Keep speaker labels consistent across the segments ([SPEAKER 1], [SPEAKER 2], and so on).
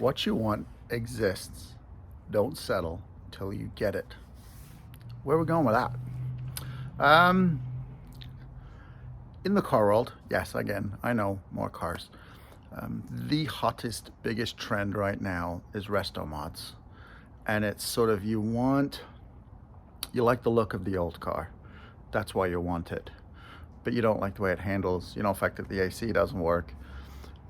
[SPEAKER 1] What you want exists. Don't settle till you get it. Where are we going with that? In the car world, yes, again, I know more cars. The hottest, biggest trend right now is restomods. And it's sort of, you like the look of the old car. That's why you want it. But you don't like the way it handles, the fact that the AC doesn't work.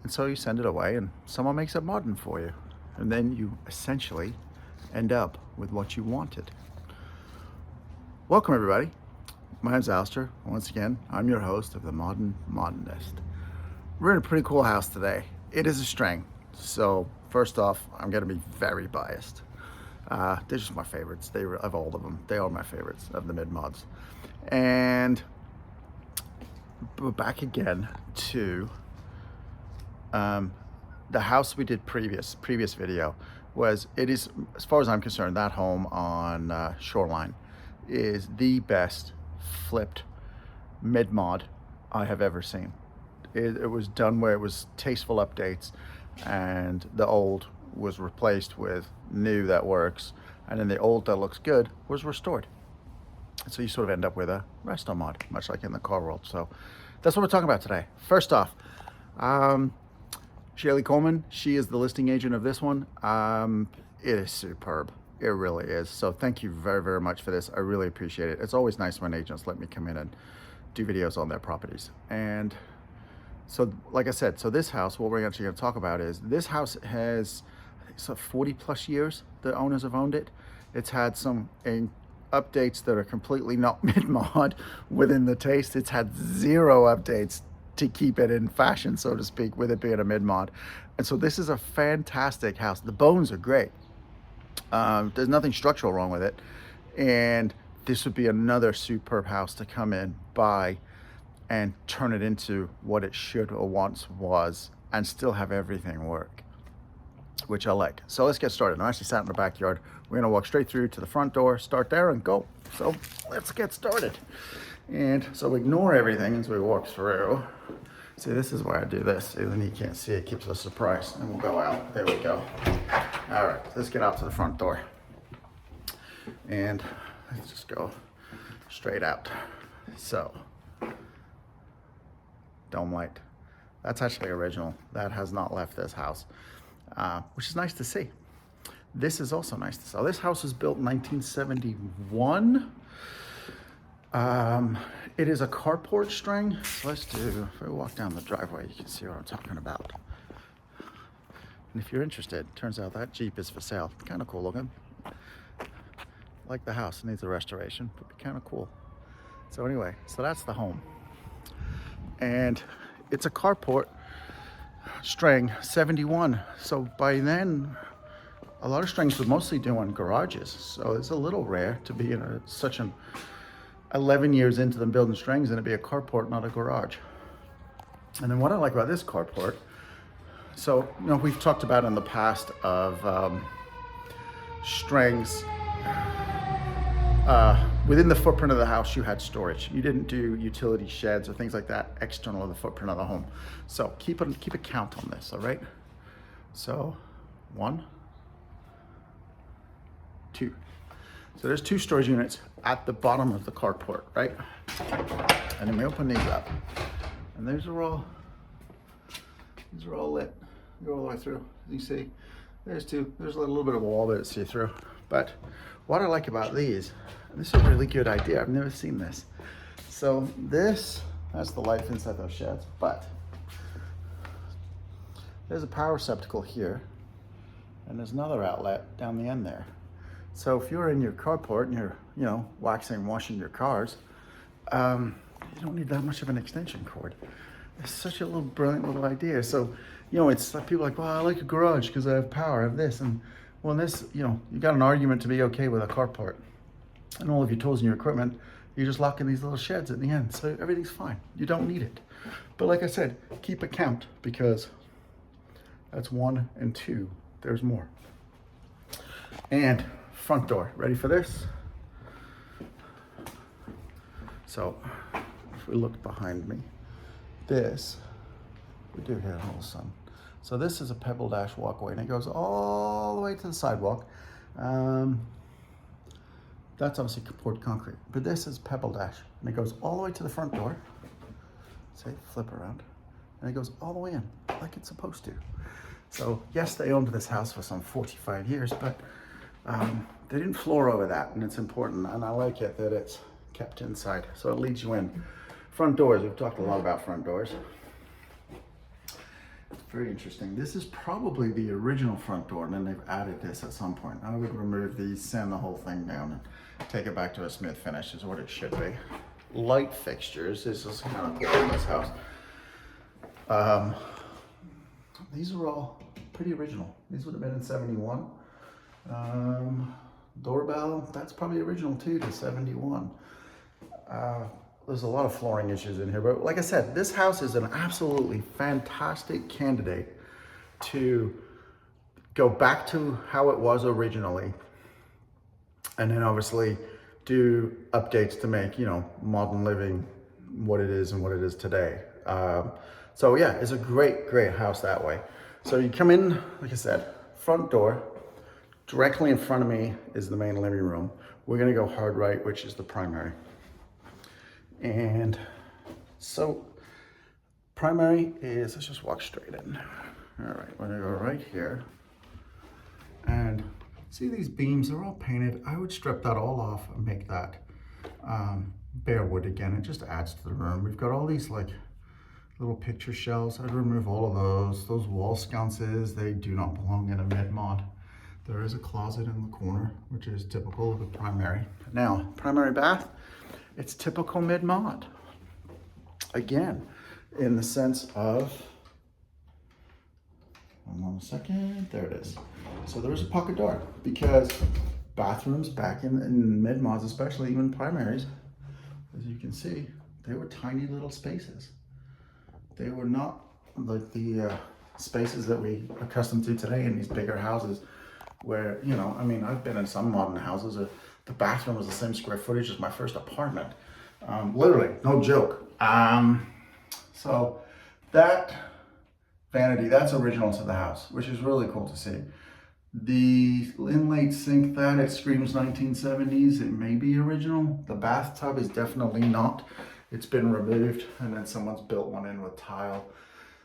[SPEAKER 1] And so you send it away and someone makes it modern for you. And then you essentially end up with what you wanted. Welcome everybody. My name's Alister. Once again, I'm your host of the Modern Modernist. We're in a pretty cool house today. It is a string. So first off, I'm gonna be very biased. They're just my favorites. Of all of them, they are my favorites of the mid-mods. And we're back again to the house we did previous video. It is, as far as I'm concerned, that home on Shoreline is the best flipped mid-mod I have ever seen. It was done where it was tasteful updates and the old was replaced with new that works, and then the old that looks good was restored. So you sort of end up with a resto mod, much like in the car world. So that's what we're talking about today. First off, Shalee Coleman, she is the listing agent of this one. It is superb. It really is. So thank you very, very much for this. I really appreciate it. It's always nice when agents let me come in and do videos on their properties. And so, like I said, so this house, what we're actually going to talk about is this house has, I think it's 40 plus years the owners have owned it. It's had some updates that are completely not mid-mod within the taste. It's had zero updates to keep it in fashion, so to speak, with it being a mid-mod. And so this is a fantastic house. The bones are great. There's nothing structural wrong with it. And this would be another superb house to come in, buy, and turn it into what it should or once was, and still have everything work, which I like. So let's get started. I'm actually sat in the backyard. We're gonna walk straight through to the front door, start there and go. So let's get started. And so ignore everything as we walk through. See, this is why I do this. See, then you can't see, it keeps us surprised. And we'll go out, there we go. All right, let's get out to the front door. And let's just go straight out. So, dome light. That's actually original. That has not left this house, which is nice to see. This is also nice to see. This house was built in 1971. It is a carport string. If we walk down the driveway, you can see what I'm talking about. And if you're interested, turns out that Jeep is for sale. Kind of cool looking. Like the house, it needs a restoration, but kind of cool. So anyway, so that's the home. And it's a carport string, 71. So by then, a lot of strings were mostly doing garages. So it's a little rare to be in such an 11 years into them building strings and it'd be a carport, not a garage. And then what I like about this carport, so, we've talked about in the past of strings. Within the footprint of the house, you had storage. You didn't do utility sheds or things like that external to the footprint of the home. So keep a count on this, all right? So 1, 2. So there's 2 storage units at the bottom of the carport, right? And then we open these up, and these are all lit. Go all the way through. You see, there's 2. There's a little bit of a wall that see through. But what I like about these, this is a really good idea. I've never seen this. So that's the lights inside those sheds. But there's a power receptacle here, and there's another outlet down the end there. So if you're in your carport and you're, waxing and washing your cars, you don't need that much of an extension cord. It's such a brilliant little idea. So, it's like people are like, well, I like a garage because I have power, I have this. And well, this, you got an argument to be okay with a carport. And all of your tools and your equipment, you just lock in these little sheds at the end. So everything's fine. You don't need it. But like I said, keep a count because that's 1 and 2. There's more. And front door, ready for this? So if we look behind me, we do hear a little sun. So this is a pebble dash walkway, and it goes all the way to the sidewalk. That's obviously poured concrete, but this is pebble dash, and it goes all the way to the front door. Say, flip around, and it goes all the way in, like it's supposed to. So yes, they owned this house for some 45 years, but they didn't floor over that, and it's important, and I like it that it's kept inside, so it leads you in. Front doors, we've talked a lot about front doors. It's very interesting. This is probably the original front door, and then they've added this at some point. I would remove these, sand the whole thing down, and take it back to a smooth finish is what it should be. Light fixtures, this is kind of cool in this house. These are all pretty original. These would have been in 71. Doorbell, that's probably original too, to 71. There's a lot of flooring issues in here, but like I said, this house is an absolutely fantastic candidate to go back to how it was originally, and then obviously do updates to make, you know, modern living what it is and what it is today. So yeah, it's a great house that way. So you come in, like I said, front door, directly in front of me is the main living room. We're gonna go hard right, which is the primary. And so primary is, let's just walk straight in. All right, we're gonna go right here. And see these beams, they're all painted. I would strip that all off and make that bare wood again. It just adds to the room. We've got all these like little picture shelves. I'd remove all of those. Those wall sconces, they do not belong in a mid-mod. There is a closet in the corner, which is typical of a primary. Now, primary bath, it's typical mid-mod. Again, in the sense of, hold on a second, there it is. So there's a pocket door, because bathrooms back in mid-mods, especially even primaries, as you can see, they were tiny little spaces. They were not like the spaces that we are accustomed to today in these bigger houses where, you know, I mean, I've been in some modern houses, the bathroom was the same square footage as my first apartment. Literally, no joke. So that vanity, that's original to the house, which is really cool to see. The inlaid sink, that it screams 1970s. It may be original. The bathtub is definitely not. It's been removed, and then someone's built one in with tile.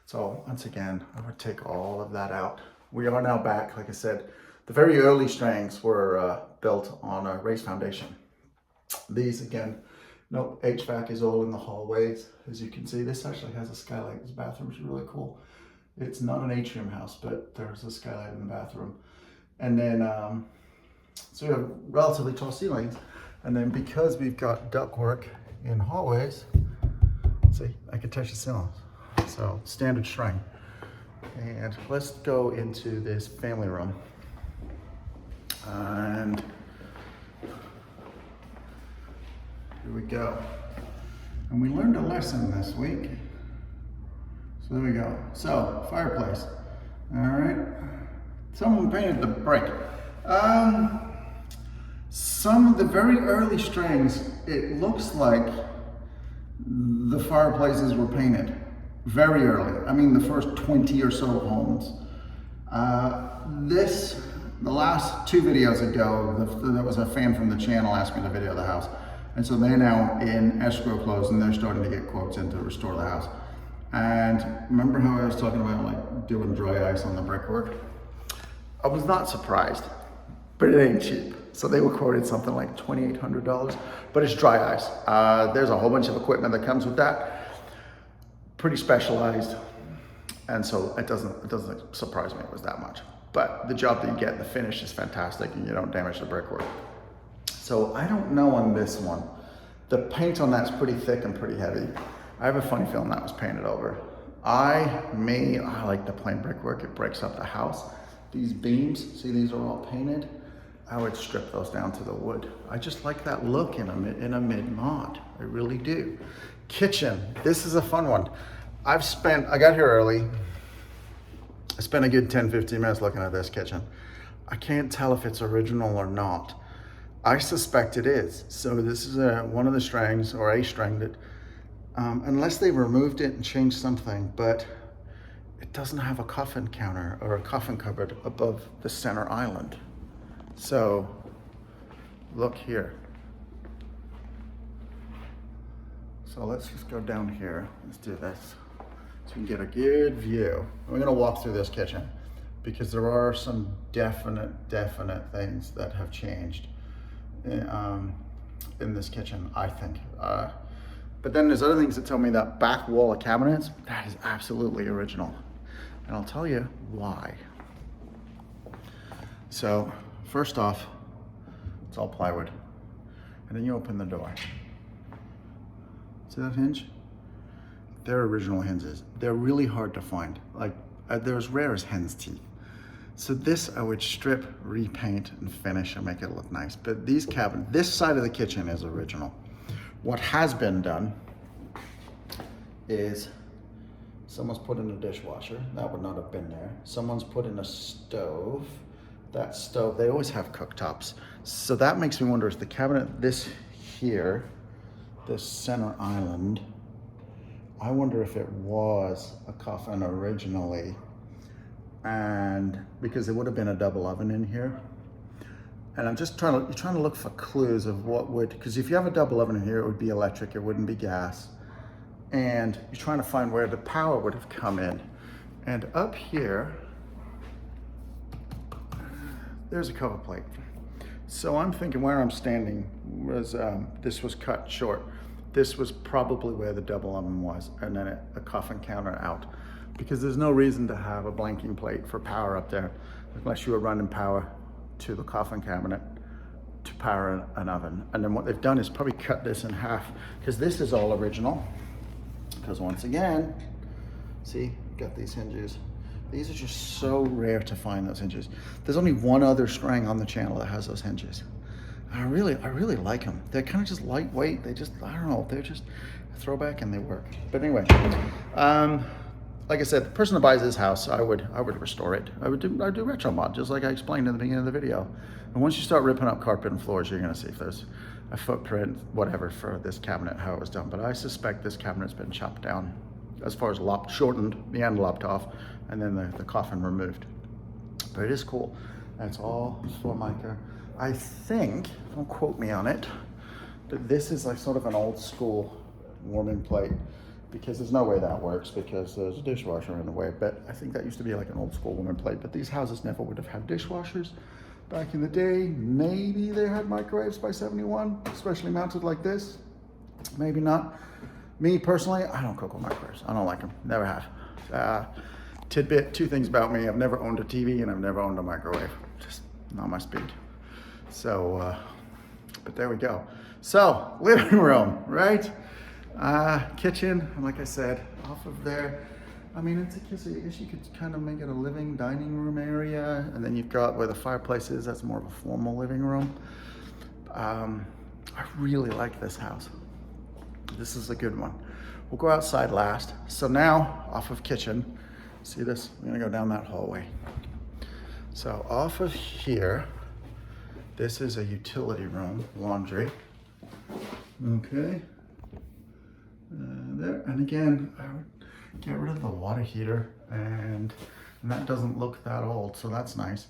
[SPEAKER 1] So once again, I would take all of that out. We are now back, like I said, the very early Strangs were built on a raised foundation. These again, no HVAC is all in the hallways. As you can see, this actually has a skylight. This bathroom is really cool. It's not an atrium house, but there's a skylight in the bathroom. And then, so we have relatively tall ceilings. And then because we've got ductwork in hallways, see, I can touch the ceilings. So standard Shrine. And let's go into this family room. And here we go. And we learned a lesson this week. So there we go. So, fireplace. All right. Someone painted the brick. Some of the very early Strangs, it looks like the fireplaces were painted very early. I mean, the first 20 or so homes. The last 2 videos ago, there was a fan from the channel asked me to video the house. And so they're now in escrow close, and they're starting to get quotes in to restore the house. And remember how I was talking about like doing dry ice on the brickwork? I was not surprised, but it ain't cheap. So they were quoted something like $2,800, but it's dry ice. There's a whole bunch of equipment that comes with that. Pretty specialized. And so it doesn't surprise me it was that much. But the job that you get, the finish is fantastic, and you don't damage the brickwork. So I don't know on this one. The paint on that's pretty thick and pretty heavy. I have a funny feeling that was painted over. I like the plain brickwork. It breaks up the house. These beams, see these are all painted. I would strip those down to the wood. I just like that look in a mid-mod. I really do. Kitchen, this is a fun one. I got here early. I spent a good 10-15 minutes looking at this kitchen. I can't tell if it's original or not. I suspect it is. So this is one of the Strangs, or a Strang that, unless they removed it and changed something, but it doesn't have a coffin counter or a coffin cupboard above the center island. So look here. So let's just go down here. Let's do this so we can get a good view. We're gonna walk through this kitchen because there are some definite things that have changed in this kitchen, I think. But then there's other things that tell me that back wall of cabinets, that is absolutely original. And I'll tell you why. So first off, it's all plywood. And then you open the door. See that hinge? They're original hinges. They're really hard to find. Like, they're as rare as hen's teeth. So this I would strip, repaint, and finish and make it look nice. But these cabinets, this side of the kitchen is original. What has been done is someone's put in a dishwasher. That would not have been there. Someone's put in a stove. That stove, they always have cooktops. So that makes me wonder, is the cabinet this here, this center island, I wonder if it was a coffin originally, and because there would have been a double oven in here. And I'm just trying to look for clues of what would, because if you have a double oven in here, it would be electric, it wouldn't be gas. And you're trying to find where the power would have come in. And up here, there's a cover plate. So I'm thinking where I'm standing was, this was cut short. This was probably where the double oven was, and then a coffin counter out. Because there's no reason to have a blanking plate for power up there, unless you were running power to the coffin cabinet to power an oven. And then what they've done is probably cut this in half, because this is all original. Because once again, see, got these hinges. These are just so rare to find, those hinges. There's only one other string on the channel that has those hinges. I really like them. They're kind of just lightweight. They just, I don't know, they're just a throwback and they work. But anyway, like I said, the person that buys this house, I would restore it. I'd do retro mod, just like I explained in the beginning of the video. And once you start ripping up carpet and floors, you're gonna see if there's a footprint, whatever, for this cabinet, how it was done. But I suspect this cabinet's been chopped down, as far as shortened, the end lopped off, and then the coffin removed. But it is cool. And it's all Formica. I think, don't quote me on it, but this is like sort of an old school warming plate, because there's no way that works because there's a dishwasher in the way. But I think that used to be like an old school warming plate, but these houses never would have had dishwashers back in the day. Maybe they had microwaves by 71, especially mounted like this. Maybe not. Me personally, I don't cook with microwaves. I don't like them, never have. Tidbit, two things about me: I've never owned a TV and I've never owned a microwave. Just not my speed. So, but there we go. So, living room, right? Kitchen, like I said, off of there. I mean, it's a kitchen. I guess you could kind of make it a living dining room area. And then you've got where the fireplace is. That's more of a formal living room. I really like this house. This is a good one. We'll go outside last. So now, off of kitchen, see this? We're gonna go down that hallway. So off of here, this is a utility room, laundry. Okay. There, and again, I would get rid of the water heater, and that doesn't look that old, so that's nice.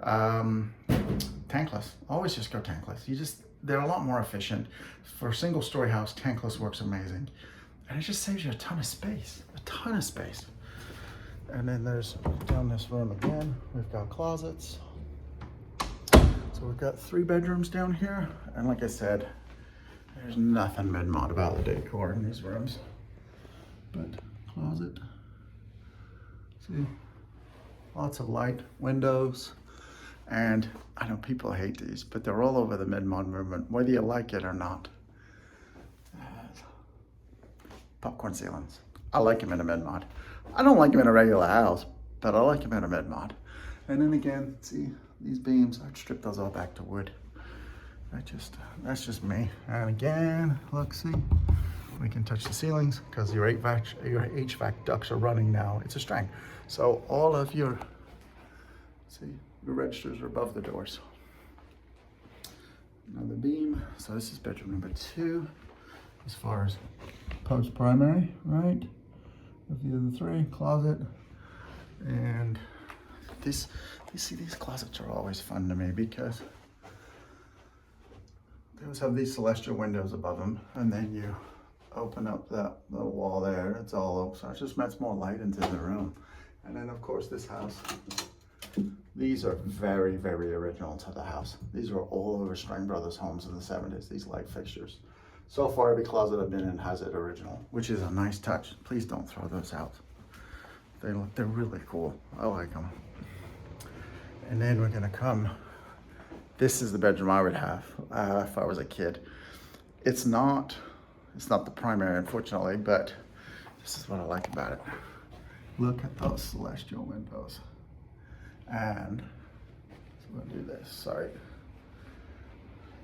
[SPEAKER 1] Tankless, always just go tankless. They're a lot more efficient. For a single story house, tankless works amazing. And it just saves you a ton of space, And then there's, down this room again, we've got closets. So we've got 3 bedrooms down here. And like I said, there's nothing mid-mod about the decor in these rooms. But closet, see, lots of light, windows. And I know people hate these, but they're all over the mid-mod movement, whether you like it or not. Popcorn ceilings. I like them in a mid-mod. I don't like them in a regular house, but I like them in a mid-mod. And then again, see, these beams, I'd strip those all back to wood. That's just me. And again, look, see, we can touch the ceilings because your HVAC ducts are running now. It's a string. So all of your, see, your registers are above the doors. Another beam. So this is bedroom number 2, as far as post primary, right? Of the other 3, closet. And these closets are always fun to me because they always have these celestial windows above them, and then you open up the wall there, it's all open, so it just lets more light into the room. And then of course this house, these are very, very original to the house. These were all over Strang Brothers homes in the 70s, these light fixtures. So far every closet I've been in has it original, which is a nice touch. Please don't throw those out. They're really cool. I like them. And then we're gonna come, this is the bedroom I would have if I was a kid. It's not the primary, unfortunately, but this is what I like about it. Look at those celestial windows. And so I'm gonna do this, sorry.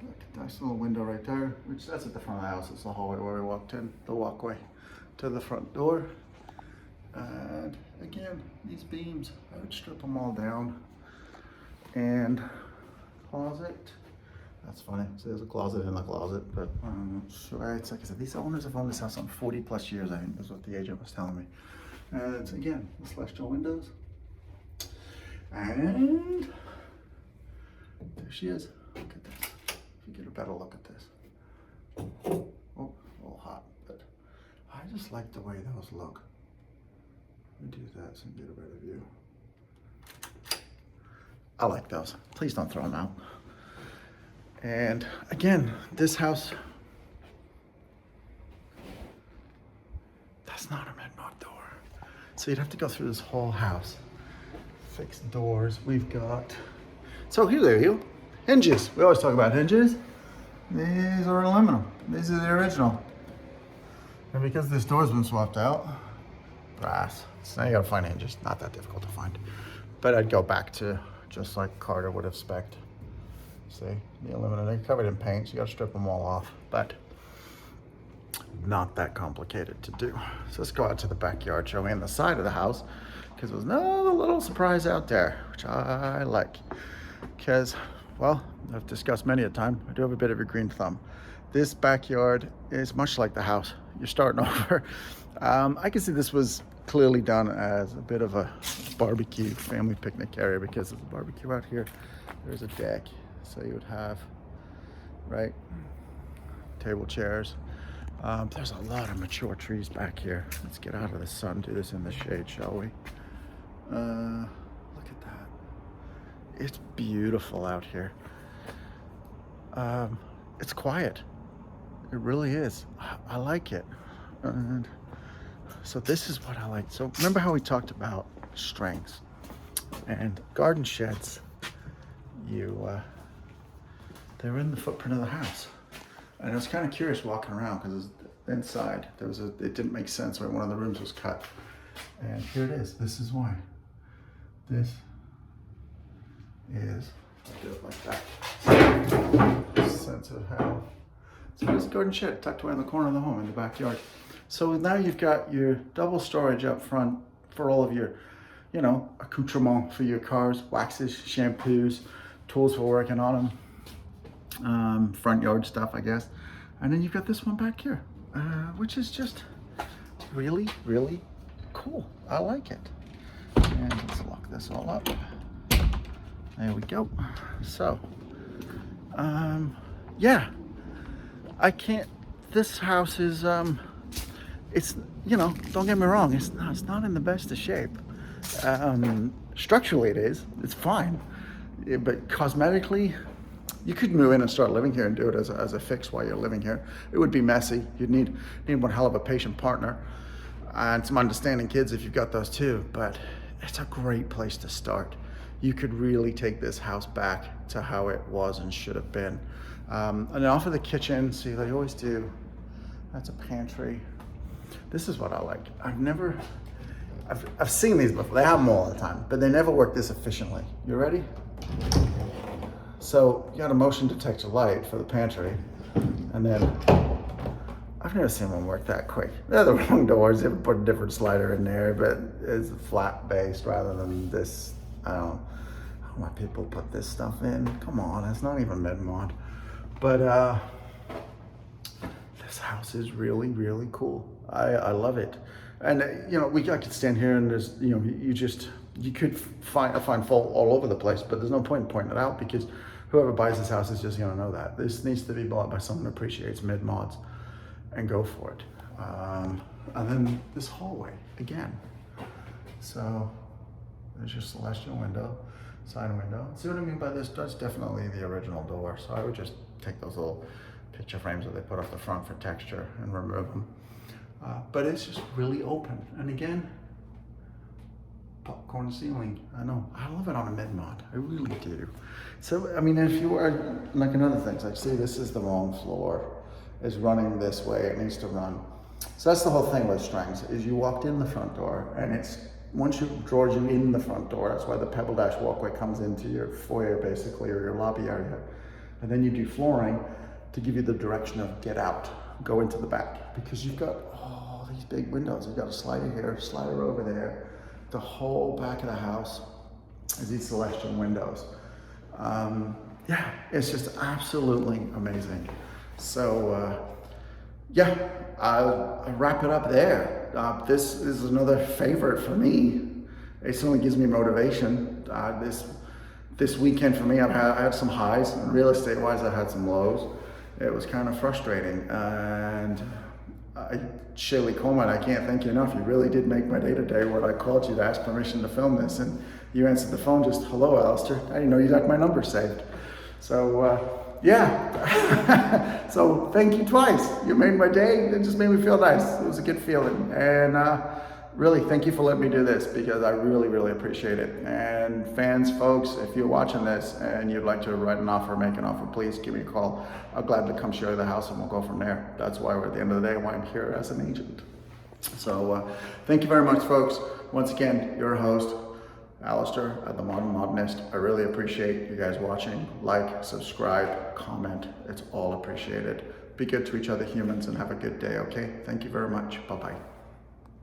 [SPEAKER 1] Look at this little window right there, which that's at the front of the house. It's the hallway where we walked in, the walkway to the front door. And again, these beams, I would strip them all down. And closet, that's funny. So there's a closet in the closet, but sure, it's like I said, these owners have owned this house on 40 plus years, I think is what the agent was telling me. And it's again, the celestial windows. And there she is. Look at this. If you get a better look at this. Oh, a little hot, but I just like the way those look. Let me do that so you get a better view. I like those. Please don't throw them out. And again, this house, that's not a mid-mod door. So you'd have to go through this whole house. Fixed doors. We've got, so here they are, hinges. We always talk about hinges. These are aluminum. These are the original. And because this door's been swapped out, brass. So now you gotta find hinges. Not that difficult to find. But I'd go back to just like Carter would have spec'd. See, the aluminum, they're covered in paint, so you gotta strip them all off. But not that complicated to do. So let's go out to the backyard, show me in the side of the house, because there's another little surprise out there, which I like. Because, well, I've discussed many a time, I do have a bit of a green thumb. This backyard is much like the house. You're starting over. I can see this was clearly done as a bit of a barbecue, family picnic area, because there's a barbecue out here. There's a deck, so you would have, right, table chairs. There's a lot of mature trees back here. Let's get out of the sun, do this in the shade, shall we? Look at that. It's beautiful out here. It's quiet. It really is. I like it. And so this is what I like. So remember how we talked about strengths and garden sheds? They're in the footprint of the house. And I was kind of curious walking around because inside it didn't make sense where one of the rooms was cut. And here it is. This is why. This is, I'll do it like that. Sense of how. So this garden shed tucked away in the corner of the home in the backyard. So now you've got your double storage up front for all of your, accoutrement for your cars, waxes, shampoos, tools for working on them, front yard stuff, I guess. And then you've got this one back here, which is just really, really cool. I like it. And let's lock this all up. There we go. So, yeah, I can't, this house is, it's, don't get me wrong, it's not in the best of shape. Structurally it is, it's fine. But cosmetically, you could move in and start living here and do it as a fix while you're living here. It would be messy. You'd need one hell of a patient partner and some understanding kids if you've got those too. But it's a great place to start. You could really take this house back to how it was and should have been. And off of the kitchen, see, they always do. That's a pantry. This is what I like. I've seen these before. They have them all the time, but they never work this efficiently. You ready? So you got a motion detector light for the pantry, and then I've never seen one work that quick. They're the wrong doors. They have put a different slider in there, but it's flat based rather than this. I don't know why people put this stuff in. Come on, it's not even mid-mod. But this house is really, really cool. I love it. And I could stand here and there's, you you could find fault all over the place, but there's no point in pointing it out because whoever buys this house is just going to know that. This needs to be bought by someone who appreciates mid-mods and go for it. And then this hallway again. So there's your celestial window, side window. See what I mean by this? That's definitely the original door. So I would just take those little picture frames that they put off the front for texture and remove them. But it's just really open. And again, popcorn ceiling. I know, I love it on a mid-mod. I really do. So, I mean, if you are, like another thing, like see, this is the wrong floor. It's running this way, it needs to run. So that's the whole thing with strings, is you walked in the front door and it's, once you draws you in the front door, that's why the pebble dash walkway comes into your foyer basically, or your lobby area. And then you do flooring to give you the direction of get out, go into the back, because you've got all these big windows. You've got a slider here, slider over there. The whole back of the house is these celestial windows. Yeah, it's just absolutely amazing. So yeah, I'll wrap it up there. This is another favorite for me. It certainly gives me motivation. This weekend for me, I had some highs, and real estate wise, I had some lows. It was kind of frustrating, and Shalee Coleman, I can't thank you enough. You really did make my day today when I called you to ask permission to film this, and you answered the phone just, hello, Alister. I didn't know you had my number saved. So yeah, so thank you twice. You made my day. It just made me feel nice. It was a good feeling, and really thank you for letting me do this, because I really, really appreciate it. And fans, folks, if you're watching this and you'd like to write an offer, make an offer, please give me a call. I'll gladly come show you the house and we'll go from there. That's why we're at the end of the day, why I'm here as an agent. So thank you very much, folks. Once again, your host, Alister at The Modern Modernist. I really appreciate you guys watching. Like, subscribe, comment. It's all appreciated. Be good to each other, humans, and have a good day, okay? Thank you very much. Bye-bye.